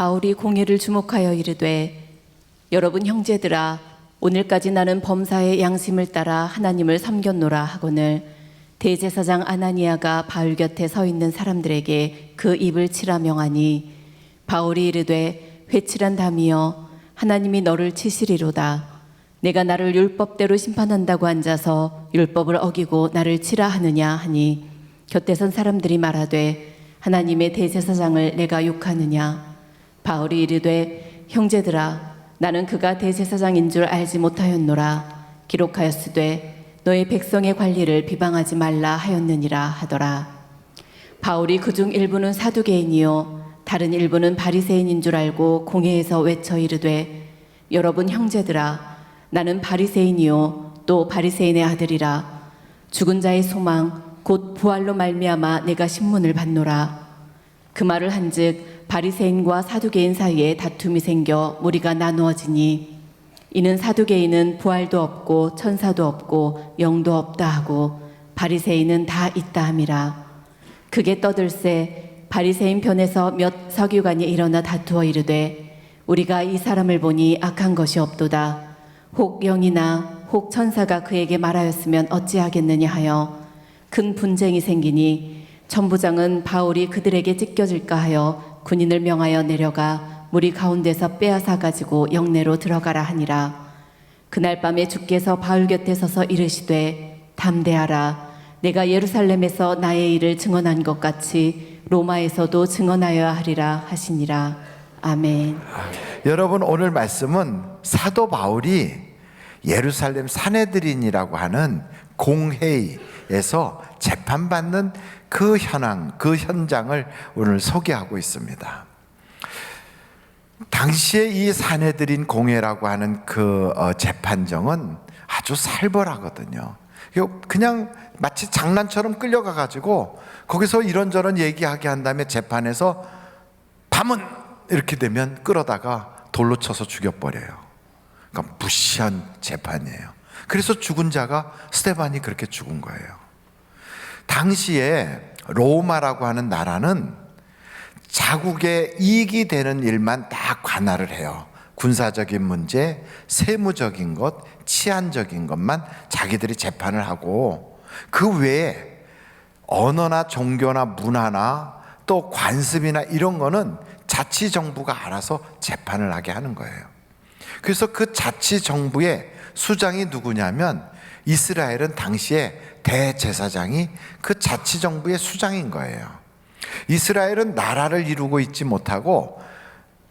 바울이 공회를 주목하여 이르되 여러분 형제들아 오늘까지 나는 범사의 양심을 따라 하나님을 섬겼노라 하거늘 대제사장 아나니아가 바울 곁에 서 있는 사람들에게 그 입을 치라 명하니 바울이 이르되 회칠한 담이여 하나님이 너를 치시리로다. 내가 나를 율법대로 심판한다고 앉아서 율법을 어기고 나를 치라 하느냐 하니 곁에 선 사람들이 말하되 하나님의 대제사장을 내가 욕하느냐. 바울이 이르되 형제들아 나는 그가 대제사장인 줄 알지 못하였노라. 기록하였으되 너의 백성의 관리를 비방하지 말라 하였느니라 하더라. 바울이 그중 일부는 사두개인이요 다른 일부는 바리새인인 줄 알고 공회에서 외쳐 이르되 여러분 형제들아 나는 바리새인이요 또 바리새인의 아들이라. 죽은 자의 소망 곧 부활로 말미암아 내가 신문을 받노라. 그 말을 한즉 바리새인과 사두개인 사이에 다툼이 생겨 무리가 나누어지니 이는 사두개인은 부활도 없고 천사도 없고 영도 없다 하고 바리새인은 다 있다 함이라. 그게 떠들새 바리새인 편에서 몇 서기관이 일어나 다투어 이르되 우리가 이 사람을 보니 악한 것이 없도다. 혹 영이나 혹 천사가 그에게 말하였으면 어찌하겠느냐 하여 큰 분쟁이 생기니 천부장은 바울이 그들에게 찢겨질까 하여 군인을 명하여 내려가 무리 가운데서 빼앗아 가지고 영내로 들어가라 하니라. 그날 밤에 주께서 바울 곁에 서서 이르시되 담대하라. 내가 예루살렘에서 나의 일을 증언한 것 같이 로마에서도 증언하여야 하리라 하시니라. 아멘. 여러분 오늘 말씀은 사도 바울이 예루살렘 산헤드린이라고 하는 공회에서 재판받는 그 현황, 그 현장을 오늘 소개하고 있습니다. 당시에 이 산헤드린 공회라고 하는 그 재판정은 아주 살벌하거든요. 그냥 마치 장난처럼 끌려가 가지고 거기서 이런저런 얘기하게 한 다음에 재판에서 밤은 이렇게 되면 끌어다가 돌로 쳐서 죽여버려요. 그러니까 무시한 재판이에요. 그래서 죽은 자가 스데반이 그렇게 죽은 거예요. 당시에 로마라고 하는 나라는 자국의 이익이 되는 일만 다 관할을 해요. 군사적인 문제, 세무적인 것, 치안적인 것만 자기들이 재판을 하고 그 외에 언어나 종교나 문화나 또 관습이나 이런 거는 자치정부가 알아서 재판을 하게 하는 거예요. 그래서 그 자치정부의 수장이 누구냐면 이스라엘은 당시에 대제사장이 그 자치정부의 수장인 거예요. 이스라엘은 나라를 이루고 있지 못하고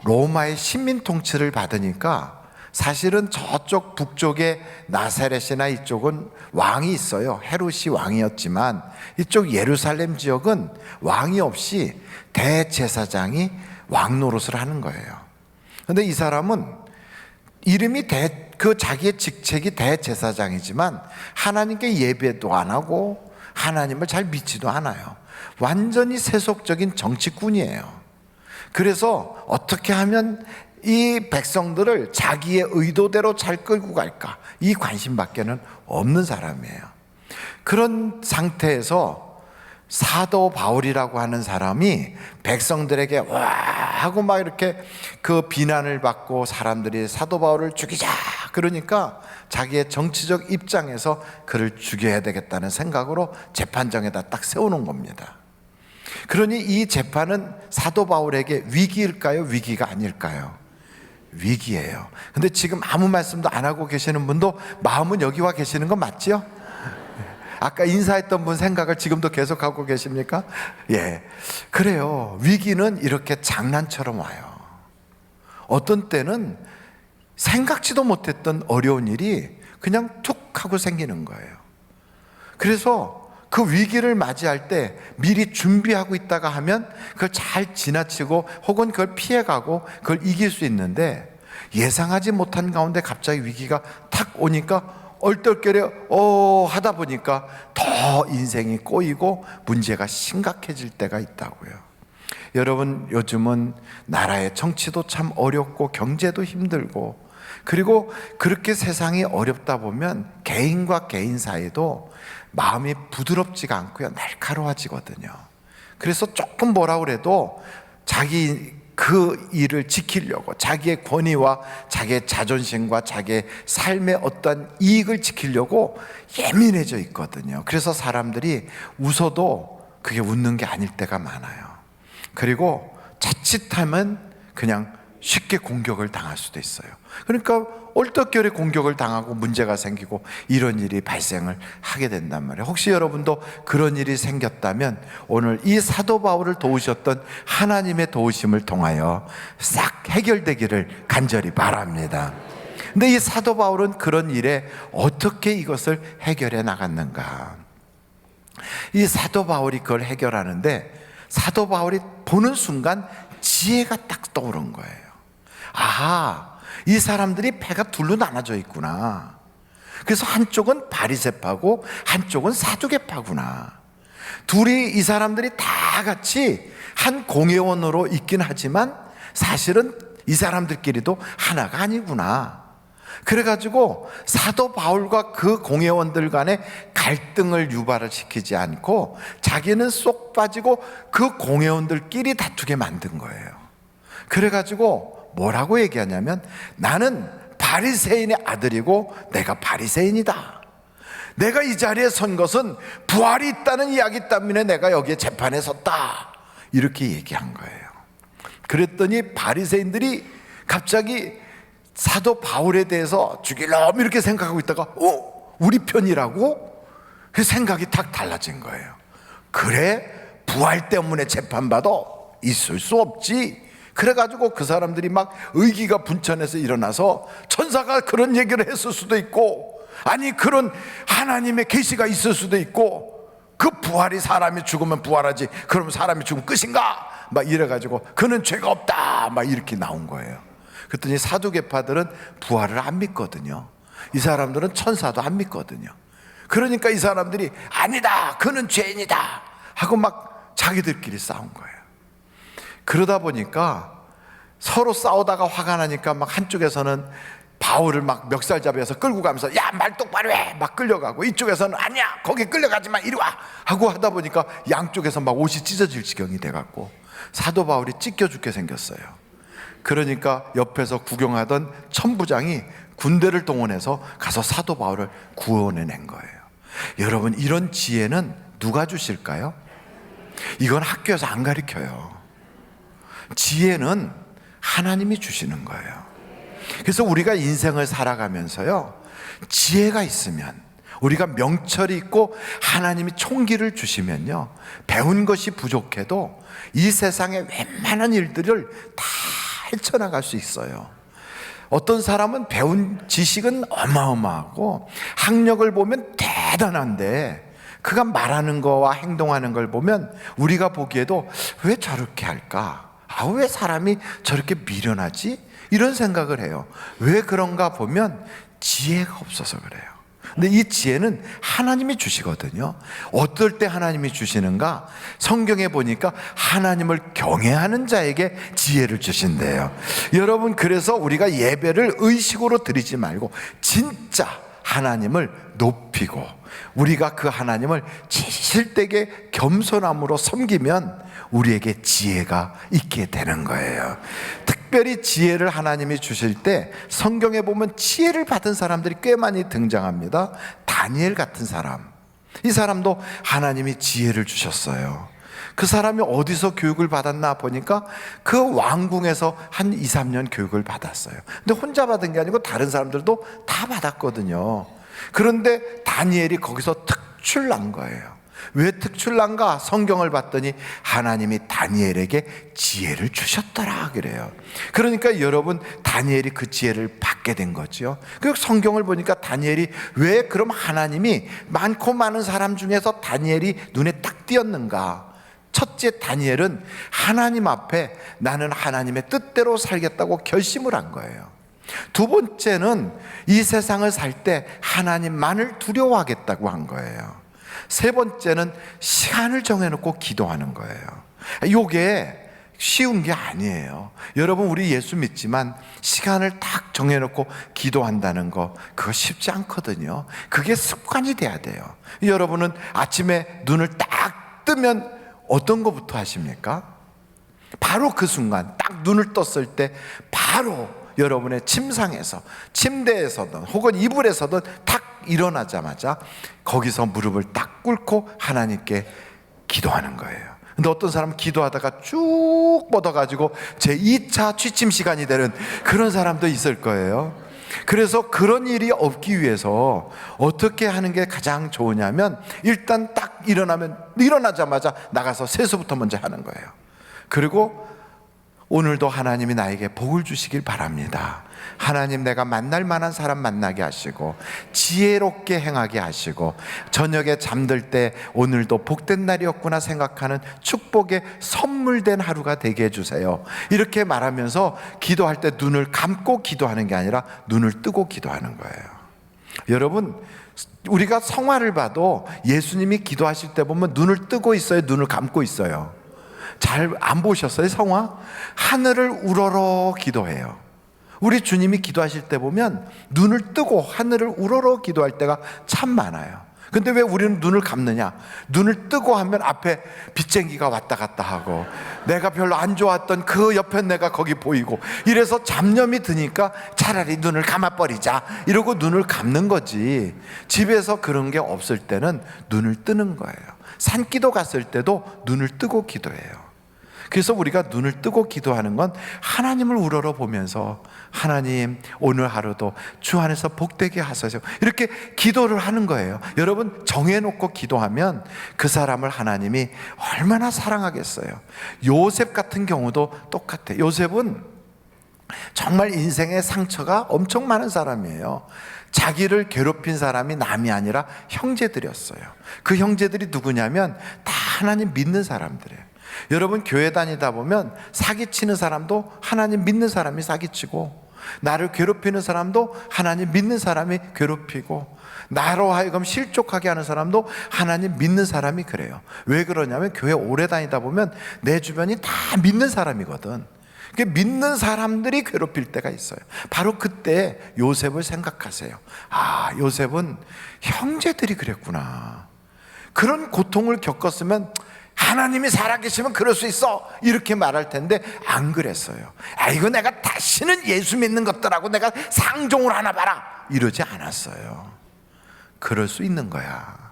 로마의 식민 통치를 받으니까 사실은 저쪽 북쪽에 나사렛이나 이쪽은 왕이 있어요. 헤롯이 왕이었지만 이쪽 예루살렘 지역은 왕이 없이 대제사장이 왕 노릇을 하는 거예요. 그런데 이 사람은 이름이 그 자기의 직책이 대제사장이지만 하나님께 예배도 안 하고 하나님을 잘 믿지도 않아요. 완전히 세속적인 정치꾼이에요. 그래서 어떻게 하면 이 백성들을 자기의 의도대로 잘 끌고 갈까, 이 관심밖에는 없는 사람이에요. 그런 상태에서 사도 바울이라고 하는 사람이 백성들에게 와 하고 막 이렇게 그 비난을 받고 사람들이 사도 바울을 죽이자 그러니까 자기의 정치적 입장에서 그를 죽여야 되겠다는 생각으로 재판정에다 딱 세우는 겁니다. 그러니 이 재판은 사도 바울에게 위기일까요? 위기가 아닐까요? 위기예요. 근데 지금 아무 말씀도 안 하고 계시는 분도 마음은 여기 와 계시는 거 맞죠? 아까 인사했던 분 생각을 지금도 계속하고 계십니까? 예, 그래요. 위기는 이렇게 장난처럼 와요. 어떤 때는 생각지도 못했던 어려운 일이 그냥 툭 하고 생기는 거예요. 그래서 그 위기를 맞이할 때 미리 준비하고 있다가 하면 그걸 잘 지나치고 혹은 그걸 피해가고 그걸 이길 수 있는데 예상하지 못한 가운데 갑자기 위기가 탁 오니까 얼떨결에 하다 보니까 더 인생이 꼬이고 문제가 심각해질 때가 있다고요. 여러분 요즘은 나라의 정치도 참 어렵고 경제도 힘들고 그리고 그렇게 세상이 어렵다 보면 개인과 개인 사이도 마음이 부드럽지가 않고요 날카로워지거든요. 그래서 조금 뭐라 그래도 자기 그 일을 지키려고 자기의 권위와 자기의 자존심과 자기의 삶의 어떤 이익을 지키려고 예민해져 있거든요. 그래서 사람들이 웃어도 그게 웃는 게 아닐 때가 많아요. 그리고 자칫하면 그냥 쉽게 공격을 당할 수도 있어요. 그러니까 얼떨결에 공격을 당하고 문제가 생기고 이런 일이 발생을 하게 된단 말이에요. 혹시 여러분도 그런 일이 생겼다면 오늘 이 사도 바울을 도우셨던 하나님의 도우심을 통하여 싹 해결되기를 간절히 바랍니다. 근데 이 사도 바울은 그런 일에 어떻게 이것을 해결해 나갔는가? 이 사도 바울이 그걸 해결하는데 사도 바울이 보는 순간 지혜가 딱 떠오른 거예요. 아하, 이 사람들이 배가 둘로 나눠져 있구나. 그래서 한쪽은 바리새파고 한쪽은 사두개파구나. 둘이 이 사람들이 다 같이 한 공회원으로 있긴 하지만 사실은 이 사람들끼리도 하나가 아니구나. 그래가지고 사도 바울과 그 공회원들 간에 갈등을 유발을 시키지 않고 자기는 쏙 빠지고 그 공회원들끼리 다투게 만든 거예요. 그래가지고 뭐라고 얘기하냐면 나는 바리새인의 아들이고 내가 바리새인이다. 내가 이 자리에 선 것은 부활이 있다는 이야기 때문에 내가 여기에 재판에 섰다. 이렇게 얘기한 거예요. 그랬더니 바리새인들이 갑자기 사도 바울에 대해서 죽이려면 이렇게 생각하고 있다가 우리 편이라고? 그 생각이 탁 달라진 거예요. 그래? 부활 때문에 재판받아? 있을 수 없지. 그래가지고 그 사람들이 막 의기가 분천해서 일어나서 천사가 그런 얘기를 했을 수도 있고 아니 그런 하나님의 계시가 있을 수도 있고 그 부활이 사람이 죽으면 부활하지 그럼 사람이 죽으면 끝인가? 막 이래가지고 그는 죄가 없다 막 이렇게 나온 거예요. 그랬더니 사두개파들은 부활을 안 믿거든요. 이 사람들은 천사도 안 믿거든요. 그러니까 이 사람들이 아니다 그는 죄인이다 하고 막 자기들끼리 싸운 거예요. 그러다 보니까 서로 싸우다가 화가 나니까 막 한쪽에서는 바울을 막 멱살잡이해서 끌고 가면서 야 말 똑바로 해 막 끌려가고 이쪽에서는 아니야 거기 끌려가지 마 이리 와 하고 하다 보니까 양쪽에서 막 옷이 찢어질 지경이 돼갖고 사도 바울이 찢겨 죽게 생겼어요. 그러니까 옆에서 구경하던 천부장이 군대를 동원해서 가서 사도 바울을 구원해낸 거예요. 여러분 이런 지혜는 누가 주실까요? 이건 학교에서 안 가르쳐요. 지혜는 하나님이 주시는 거예요. 그래서 우리가 인생을 살아가면서요 지혜가 있으면 우리가 명철이 있고 하나님이 총기를 주시면요 배운 것이 부족해도 이 세상의 웬만한 일들을 다 헤쳐나갈 수 있어요. 어떤 사람은 배운 지식은 어마어마하고 학력을 보면 대단한데 그가 말하는 거와 행동하는 걸 보면 우리가 보기에도 왜 저렇게 할까? 왜 사람이 저렇게 미련하지? 이런 생각을 해요. 왜 그런가 보면 지혜가 없어서 그래요. 근데 이 지혜는 하나님이 주시거든요. 어떨 때 하나님이 주시는가? 성경에 보니까 하나님을 경외하는 자에게 지혜를 주신대요. 여러분 그래서 우리가 예배를 의식으로 드리지 말고 진짜 하나님을 높이고 우리가 그 하나님을 진실되게 겸손함으로 섬기면 우리에게 지혜가 있게 되는 거예요. 특별히 지혜를 하나님이 주실 때 성경에 보면 지혜를 받은 사람들이 꽤 많이 등장합니다. 다니엘 같은 사람, 이 사람도 하나님이 지혜를 주셨어요. 그 사람이 어디서 교육을 받았나 보니까 그 왕궁에서 한 2, 3년 교육을 받았어요. 근데 혼자 받은 게 아니고 다른 사람들도 다 받았거든요. 그런데 다니엘이 거기서 특출난 거예요. 왜 특출난가? 성경을 봤더니 하나님이 다니엘에게 지혜를 주셨더라 그래요. 그러니까 여러분 다니엘이 그 지혜를 받게 된 거죠. 그 성경을 보니까 다니엘이 왜 그럼 하나님이 많고 많은 사람 중에서 다니엘이 눈에 딱 띄었는가? 첫째, 다니엘은 하나님 앞에 나는 하나님의 뜻대로 살겠다고 결심을 한 거예요. 두 번째는 이 세상을 살 때 하나님만을 두려워하겠다고 한 거예요. 세 번째는 시간을 정해놓고 기도하는 거예요. 이게 쉬운 게 아니에요. 여러분 우리 예수 믿지만 시간을 딱 정해놓고 기도한다는 거 그거 쉽지 않거든요. 그게 습관이 돼야 돼요. 여러분은 아침에 눈을 딱 뜨면 어떤 것부터 하십니까? 바로 그 순간 딱 눈을 떴을 때 바로 여러분의 침상에서, 침대에서든 혹은 이불에서든 탁 일어나자마자 거기서 무릎을 딱 꿇고 하나님께 기도하는 거예요. 근데 어떤 사람은 기도하다가 쭉 뻗어가지고 제 2차 취침 시간이 되는 그런 사람도 있을 거예요. 그래서 그런 일이 없기 위해서 어떻게 하는 게 가장 좋으냐면, 일단 딱 일어나자마자 나가서 세수부터 먼저 하는 거예요. 그리고 오늘도 하나님이 나에게 복을 주시길 바랍니다. 하나님, 내가 만날 만한 사람 만나게 하시고 지혜롭게 행하게 하시고 저녁에 잠들 때 오늘도 복된 날이었구나 생각하는 축복의 선물된 하루가 되게 해주세요. 이렇게 말하면서 기도할 때 눈을 감고 기도하는 게 아니라 눈을 뜨고 기도하는 거예요. 여러분, 우리가 성화를 봐도 예수님이 기도하실 때 보면 눈을 뜨고 있어요, 눈을 감고 있어요? 잘 안 보셨어요? 성화? 하늘을 우러러 기도해요. 우리 주님이 기도하실 때 보면 눈을 뜨고 하늘을 우러러 기도할 때가 참 많아요. 근데 왜 우리는 눈을 감느냐? 눈을 뜨고 하면 앞에 빚쟁이가 왔다 갔다 하고 내가 별로 안 좋았던 그 옆에 내가 거기 보이고 이래서 잡념이 드니까 차라리 눈을 감아버리자 이러고 눈을 감는 거지. 집에서 그런 게 없을 때는 눈을 뜨는 거예요. 산기도 갔을 때도 눈을 뜨고 기도해요. 그래서 우리가 눈을 뜨고 기도하는 건 하나님을 우러러 보면서 하나님, 오늘 하루도 주 안에서 복되게 하소서, 이렇게 기도를 하는 거예요. 여러분, 정해놓고 기도하면 그 사람을 하나님이 얼마나 사랑하겠어요. 요셉 같은 경우도 똑같아요. 요셉은 정말 인생의 상처가 엄청 많은 사람이에요. 자기를 괴롭힌 사람이 남이 아니라 형제들이었어요. 그 형제들이 누구냐면 다 하나님 믿는 사람들이에요. 여러분, 교회 다니다 보면 사기치는 사람도 하나님 믿는 사람이 사기치고, 나를 괴롭히는 사람도 하나님 믿는 사람이 괴롭히고, 나로 하여금 실족하게 하는 사람도 하나님 믿는 사람이 그래요. 왜 그러냐면 교회 오래 다니다 보면 내 주변이 다 믿는 사람이거든. 믿는 사람들이 괴롭힐 때가 있어요. 바로 그때 요셉을 생각하세요. 아, 요셉은 형제들이 그랬구나. 그런 고통을 겪었으면 하나님이 살아계시면 그럴 수 있어 이렇게 말할 텐데 안 그랬어요. 아, 이거 내가 다시는 예수 믿는 것들하고 내가 상종을 하나 봐라 이러지 않았어요. 그럴 수 있는 거야.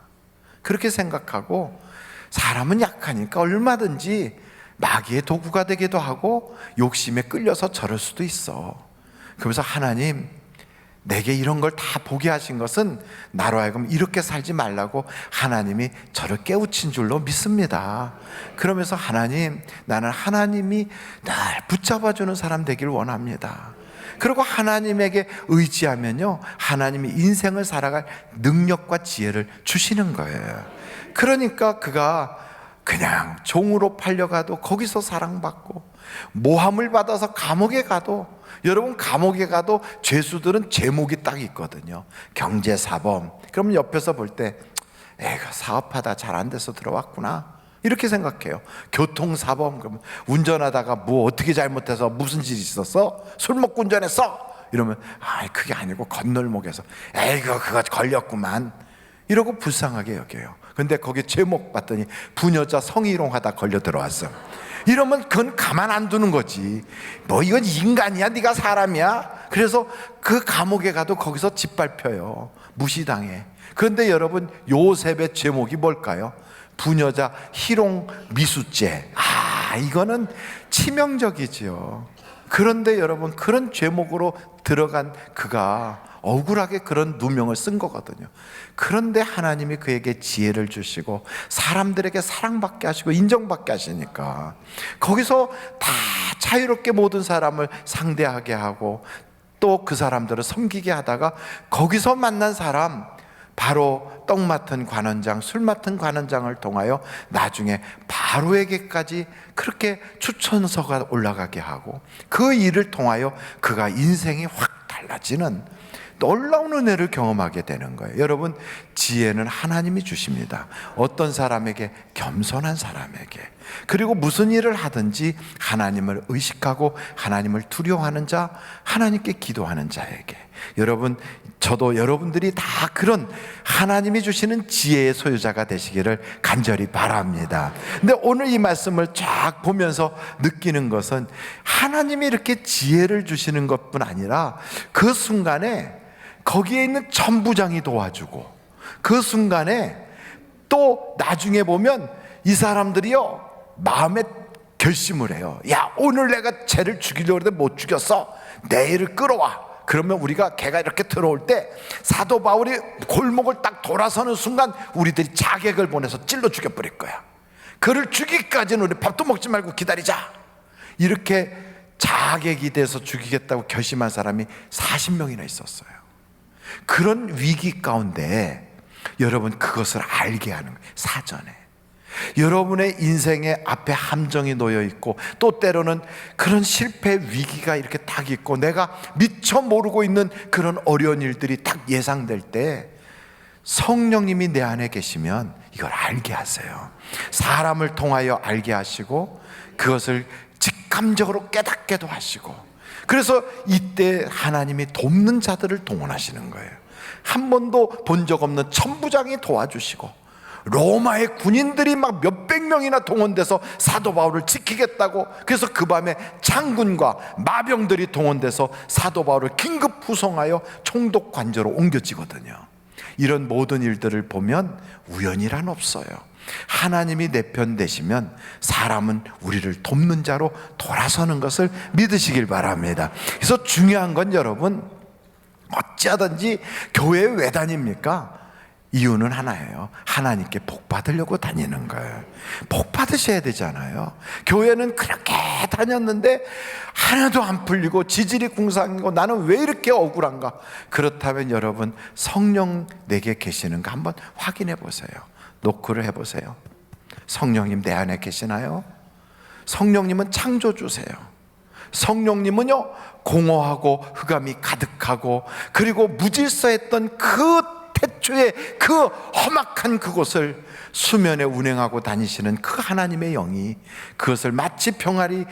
그렇게 생각하고, 사람은 약하니까 얼마든지 마귀의 도구가 되기도 하고 욕심에 끌려서 저럴 수도 있어. 그러면서 하나님, 내게 이런 걸 다 보게 하신 것은 나로 하여금 이렇게 살지 말라고 하나님이 저를 깨우친 줄로 믿습니다. 그러면서 하나님, 나는 하나님이 날 붙잡아주는 사람 되길 원합니다. 그리고 하나님에게 의지하면요, 하나님이 인생을 살아갈 능력과 지혜를 주시는 거예요. 그러니까 그가 그냥 종으로 팔려가도 거기서 사랑받고, 모함을 받아서 감옥에 가도, 여러분, 감옥에 가도 죄수들은 제목이 딱 있거든요. 경제사범. 그럼 옆에서 볼 때 애가 사업하다 잘 안 돼서 들어왔구나 이렇게 생각해요. 교통사범, 그러면 운전하다가 뭐 어떻게 잘못해서 무슨 일이 있었어? 술 먹고 운전했어? 이러면 아, 그게 아니고 건널목에서 에이그 그거 걸렸구만 이러고 불쌍하게 여겨요. 근데 거기 제목 봤더니 부녀자 성희롱하다 걸려 들어왔어. 이러면 그건 가만 안 두는 거지. 뭐 이건 인간이야, 네가 사람이야? 그래서 그 감옥에 가도 거기서 짓밟혀요. 무시당해. 그런데 여러분, 요셉의 제목이 뭘까요? 부녀자 희롱 미수죄. 아, 이거는 치명적이지요. 그런데 여러분, 그런 제목으로 들어간 그가 억울하게 그런 누명을 쓴 거거든요. 그런데 하나님이 그에게 지혜를 주시고 사람들에게 사랑받게 하시고 인정받게 하시니까 거기서 다 자유롭게 모든 사람을 상대하게 하고 또 그 사람들을 섬기게 하다가 거기서 만난 사람, 바로 떡 맡은 관원장, 술 맡은 관원장을 통하여 나중에 바로에게까지 그렇게 추천서가 올라가게 하고, 그 일을 통하여 그가 인생이 확 달라지는 놀라운 은혜를 경험하게 되는 거예요. 여러분, 지혜는 하나님이 주십니다. 어떤 사람에게? 겸손한 사람에게. 그리고 무슨 일을 하든지 하나님을 의식하고 하나님을 두려워하는 자, 하나님께 기도하는 자에게. 여러분, 저도 여러분들이 다 그런 하나님이 주시는 지혜의 소유자가 되시기를 간절히 바랍니다. 근데 오늘 이 말씀을 쫙 보면서 느끼는 것은 하나님이 이렇게 지혜를 주시는 것뿐 아니라 그 순간에 거기에 있는 천부장이 도와주고, 그 순간에 또 나중에 보면 이 사람들이요 마음에 결심을 해요. 야, 오늘 내가 쟤를 죽이려고 했는데 못 죽였어. 내일을 끌어와. 그러면 우리가 걔가 이렇게 들어올 때 사도 바울이 골목을 딱 돌아서는 순간 우리들이 자객을 보내서 찔러 죽여버릴 거야. 그를 죽이기까지는 우리 밥도 먹지 말고 기다리자. 이렇게 자객이 돼서 죽이겠다고 결심한 사람이 40명이나 있었어요. 그런 위기 가운데 여러분, 그것을 알게 하는 거예요. 사전에 여러분의 인생의 앞에 함정이 놓여 있고, 또 때로는 그런 실패 위기가 이렇게 딱 있고, 내가 미처 모르고 있는 그런 어려운 일들이 딱 예상될 때 성령님이 내 안에 계시면 이걸 알게 하세요. 사람을 통하여 알게 하시고, 그것을 직감적으로 깨닫게도 하시고, 그래서 이때 하나님이 돕는 자들을 동원하시는 거예요. 한 번도 본 적 없는 천부장이 도와주시고, 로마의 군인들이 막 몇백 명이나 동원돼서 사도 바울을 지키겠다고, 그래서 그 밤에 장군과 마병들이 동원돼서 사도 바울을 긴급 후송하여 총독 관저로 옮겨지거든요. 이런 모든 일들을 보면 우연이란 없어요. 하나님이 내 편 되시면 사람은 우리를 돕는 자로 돌아서는 것을 믿으시길 바랍니다. 그래서 중요한 건 여러분, 어찌하든지 교회에 왜 다닙니까? 이유는 하나예요. 하나님께 복 받으려고 다니는 거예요. 복 받으셔야 되잖아요. 교회는 그렇게 다녔는데 하나도 안 풀리고 지질이 궁상이고 나는 왜 이렇게 억울한가? 그렇다면 여러분, 성령 내게 계시는가 한번 확인해 보세요. 노크를 해보세요. 성령님 내 안에 계시나요? 성령님은 창조주세요. 성령님은요 공허하고 흑암이 가득하고, 그리고 무질서했던 그 태초의 그 험악한 그곳을 수면에 운행하고 다니시는 그 하나님의 영이 그것을 마치 병아리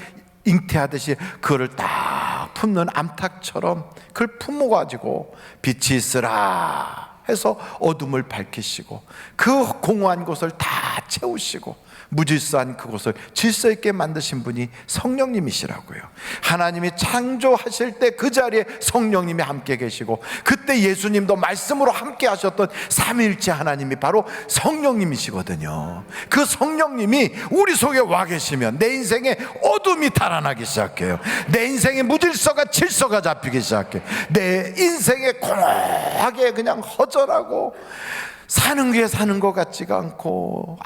잉태하듯이 그거를 딱 품는 암탉처럼 그걸 품어가지고 빛이 있으라 해서 어둠을 밝히시고, 그 공허한 곳을 다 채우시고 무질서한 그곳을 질서 있게 만드신 분이 성령님이시라고요. 하나님이 창조하실 때 그 자리에 성령님이 함께 계시고, 그때 예수님도 말씀으로 함께 하셨던 삼위일체 하나님이 바로 성령님이시거든요. 그 성령님이 우리 속에 와 계시면 내 인생에 어둠이 달아나기 시작해요. 내 인생에 무질서가 질서가 잡히기 시작해요. 내 인생에 공허하게 그냥 허전하고 사는 게 사는 것 같지가 않고,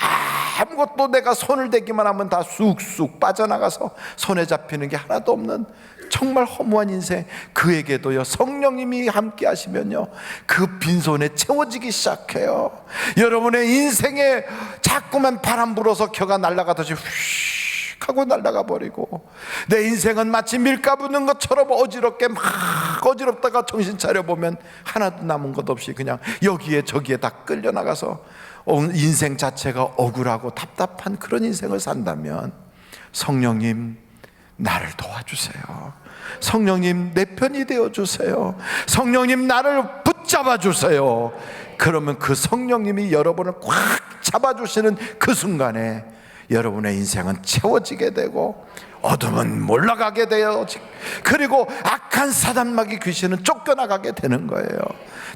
아무것도 내가 손을 대기만 하면 다 쑥쑥 빠져나가서 손에 잡히는 게 하나도 없는 정말 허무한 인생, 그에게도요 성령님이 함께 하시면요 그 빈손에 채워지기 시작해요. 여러분의 인생에 자꾸만 바람 불어서 겨가 날아가듯이 휙 하고 날아가 버리고, 내 인생은 마치 밀가루 넣는 것처럼 어지럽게 막 어지럽다가 정신 차려보면 하나도 남은 것 없이 그냥 여기에 저기에 다 끌려나가서 인생 자체가 억울하고 답답한 그런 인생을 산다면, 성령님 나를 도와주세요. 성령님 내 편이 되어주세요. 성령님 나를 붙잡아 주세요. 그러면 그 성령님이 여러분을 꽉 잡아주시는 그 순간에 여러분의 인생은 채워지게 되고, 어둠은 몰라가게 돼요. 그리고 악한 사단마귀 귀신은 쫓겨나가게 되는 거예요.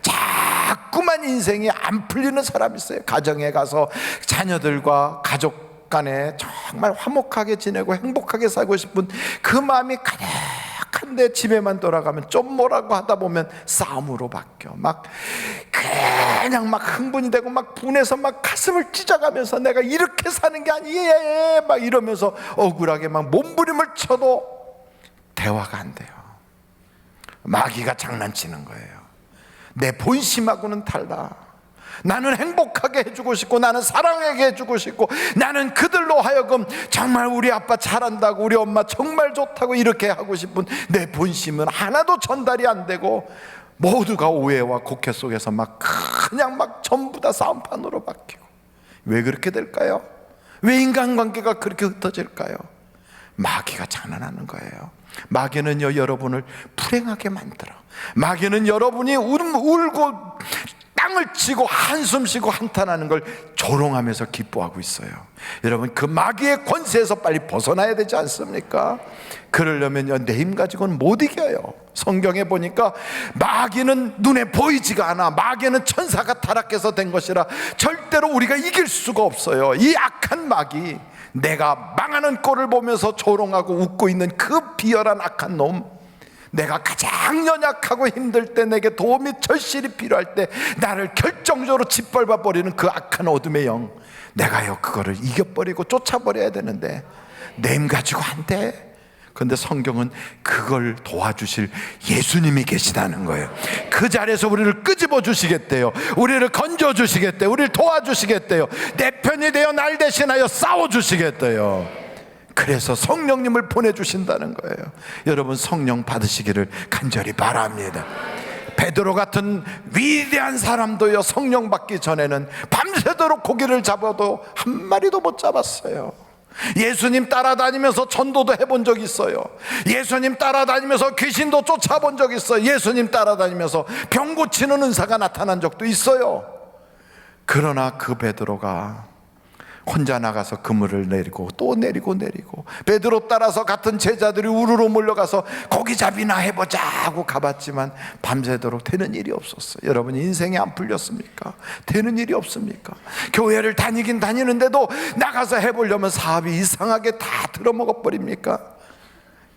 자꾸만 인생이 안 풀리는 사람이 있어요. 가정에 가서 자녀들과 가족 간에 정말 화목하게 지내고 행복하게 살고 싶은 그 마음이 가득한데, 집에만 돌아가면 좀 뭐라고 하다 보면 싸움으로 바뀌어. 막 그냥 막 흥분이 되고 막 분해서 막 가슴을 찢어가면서 내가 이렇게 사는 게 아니에요 막 이러면서 억울하게 막 몸부림을 쳐도 대화가 안 돼요. 마귀가 장난치는 거예요. 내 본심하고는 달라. 나는 행복하게 해주고 싶고, 나는 사랑하게 해주고 싶고, 나는 그들로 하여금 정말 우리 아빠 잘한다고, 우리 엄마 정말 좋다고 이렇게 하고 싶은 내 본심은 하나도 전달이 안 되고, 모두가 오해와 곡해 속에서 막 그냥 막 전부 다 싸움판으로 바뀌고. 왜 그렇게 될까요? 왜 인간관계가 그렇게 흩어질까요? 마귀가 장난하는 거예요. 마귀는요, 여러분을 불행하게 만들어. 마귀는 여러분이 울고 땅을 치고 한숨 쉬고 한탄하는 걸 조롱하면서 기뻐하고 있어요. 여러분, 그 마귀의 권세에서 빨리 벗어나야 되지 않습니까? 그러려면요, 내 힘 가지고는 못 이겨요. 성경에 보니까 마귀는 눈에 보이지가 않아. 마귀는 천사가 타락해서 된 것이라 절대로 우리가 이길 수가 없어요. 이 악한 마귀, 내가 망하는 꼴을 보면서 조롱하고 웃고 있는 그 비열한 악한 놈, 내가 가장 연약하고 힘들 때, 내게 도움이 절실히 필요할 때 나를 결정적으로 짓밟아 버리는 그 악한 어둠의 영, 내가요 그거를 이겨버리고 쫓아버려야 되는데 내 힘 가지고 안 돼. 그런데 성경은 그걸 도와주실 예수님이 계시다는 거예요. 그 자리에서 우리를 끄집어 주시겠대요. 우리를 건져 주시겠대요. 우리를 도와주시겠대요. 내 편이 되어 날 대신하여 싸워 주시겠대요. 그래서 성령님을 보내주신다는 거예요. 여러분, 성령 받으시기를 간절히 바랍니다. 베드로 같은 위대한 사람도요, 성령 받기 전에는 밤새도록 고기를 잡아도 한 마리도 못 잡았어요. 예수님 따라다니면서 전도도 해본 적 있어요. 예수님 따라다니면서 귀신도 쫓아본 적 있어요. 예수님 따라다니면서 병 고치는 은사가 나타난 적도 있어요. 그러나 그 베드로가 혼자 나가서 그물을 내리고 또 내리고 베드로 따라서 같은 제자들이 우르르 몰려가서 고기잡이나 해보자 하고 가봤지만 밤새도록 되는 일이 없었어요. 여러분, 인생이 안 풀렸습니까? 되는 일이 없습니까? 교회를 다니긴 다니는데도 나가서 해보려면 사업이 이상하게 다 들어먹어 버립니까?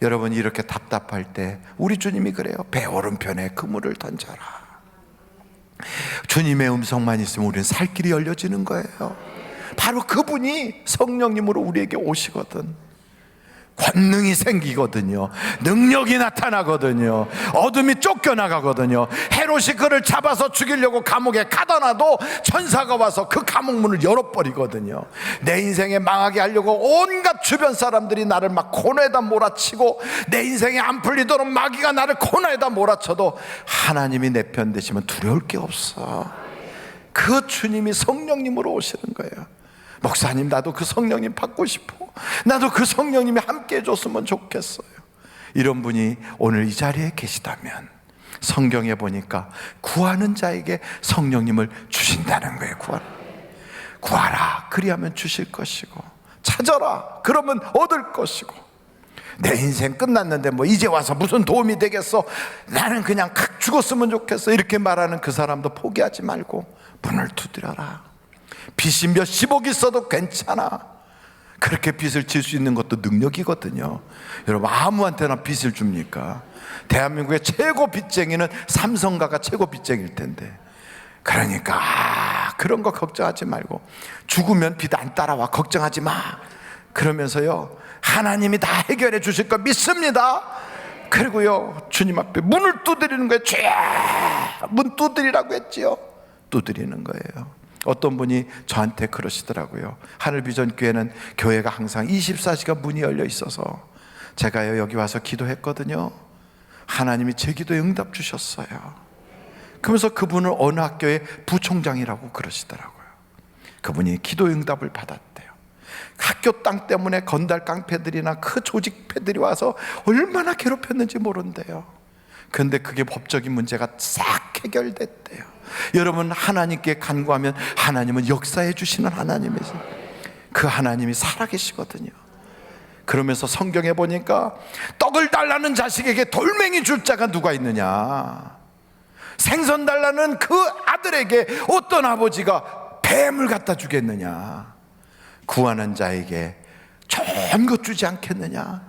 여러분, 이렇게 답답할 때 우리 주님이 그래요. 배 오른편에 그물을 던져라. 주님의 음성만 있으면 우리는 살 길이 열려지는 거예요. 바로 그분이 성령님으로 우리에게 오시거든. 권능이 생기거든요. 능력이 나타나거든요. 어둠이 쫓겨나가거든요. 헤롯이 그를 잡아서 죽이려고 감옥에 가둬놔도 천사가 와서 그 감옥문을 열어버리거든요. 내 인생에 망하게 하려고 온갖 주변 사람들이 나를 막 코너에다 몰아치고 내 인생에 안 풀리도록 마귀가 나를 코너에다 몰아쳐도 하나님이 내 편 되시면 두려울 게 없어. 그 주님이 성령님으로 오시는 거예요. 목사님, 나도 그 성령님 받고 싶어. 나도 그 성령님이 함께 해줬으면 좋겠어요. 이런 분이 오늘 이 자리에 계시다면 성경에 보니까 구하는 자에게 성령님을 주신다는 거예요. 구하라, 그리하면 주실 것이고, 찾아라, 그러면 얻을 것이고. 내 인생 끝났는데 뭐 이제 와서 무슨 도움이 되겠어, 나는 그냥 죽었으면 좋겠어, 이렇게 말하는 그 사람도 포기하지 말고 문을 두드려라. 빚이 몇십억 있어도 괜찮아. 그렇게 빚을 질 수 있는 것도 능력이거든요. 여러분, 아무한테나 빚을 줍니까? 대한민국의 최고 빚쟁이는 삼성가가 최고 빚쟁이일 텐데. 그러니까 그런 거 걱정하지 말고, 죽으면 빚 안 따라와, 걱정하지 마. 그러면서요, 하나님이 다 해결해 주실 거 믿습니다. 그리고요, 주님 앞에 문을 두드리는 거예요. 죄야, 문 두드리라고 했지요. 두드리는 거예요. 어떤 분이 저한테 그러시더라고요. 하늘비전교회는 교회가 항상 24시간 문이 열려 있어서 제가요, 여기 와서 기도했거든요. 하나님이 제 기도에 응답 주셨어요. 그러면서 그분은 어느 학교의 부총장이라고 그러시더라고요. 그분이 기도 응답을 받았대요. 학교 땅 때문에 건달 깡패들이나 그 조직패들이 와서 얼마나 괴롭혔는지 모른대요. 그런데 그게 법적인 문제가 싹 해결됐대요. 여러분, 하나님께 간구하면 하나님은 역사해 주시는 하나님이세요. 그 하나님이 살아계시거든요. 그러면서 성경에 보니까 떡을 달라는 자식에게 돌멩이 줄 자가 누가 있느냐, 생선 달라는 그 아들에게 어떤 아버지가 뱀을 갖다 주겠느냐, 구하는 자에게 좋은 것 주지 않겠느냐.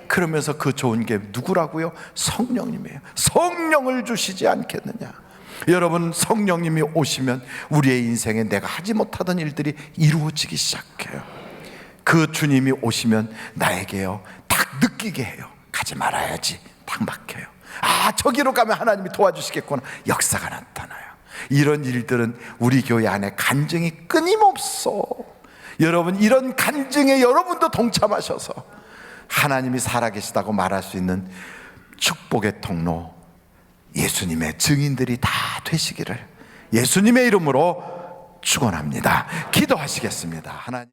그러면서 그 좋은 게 누구라고요? 성령님이에요. 성령을 주시지 않겠느냐. 여러분, 성령님이 오시면 우리의 인생에 내가 하지 못하던 일들이 이루어지기 시작해요. 그 주님이 오시면 나에게요, 딱 느끼게 해요. 가지 말아야지. 딱 막혀요. 아, 저기로 가면 하나님이 도와주시겠구나. 역사가 나타나요. 이런 일들은 우리 교회 안에 간증이 끊임없어. 여러분, 이런 간증에 여러분도 동참하셔서 하나님이 살아계시다고 말할 수 있는 축복의 통로, 예수님의 증인들이 다 되시기를 예수님의 이름으로 축원합니다. 기도하시겠습니다. 하나님.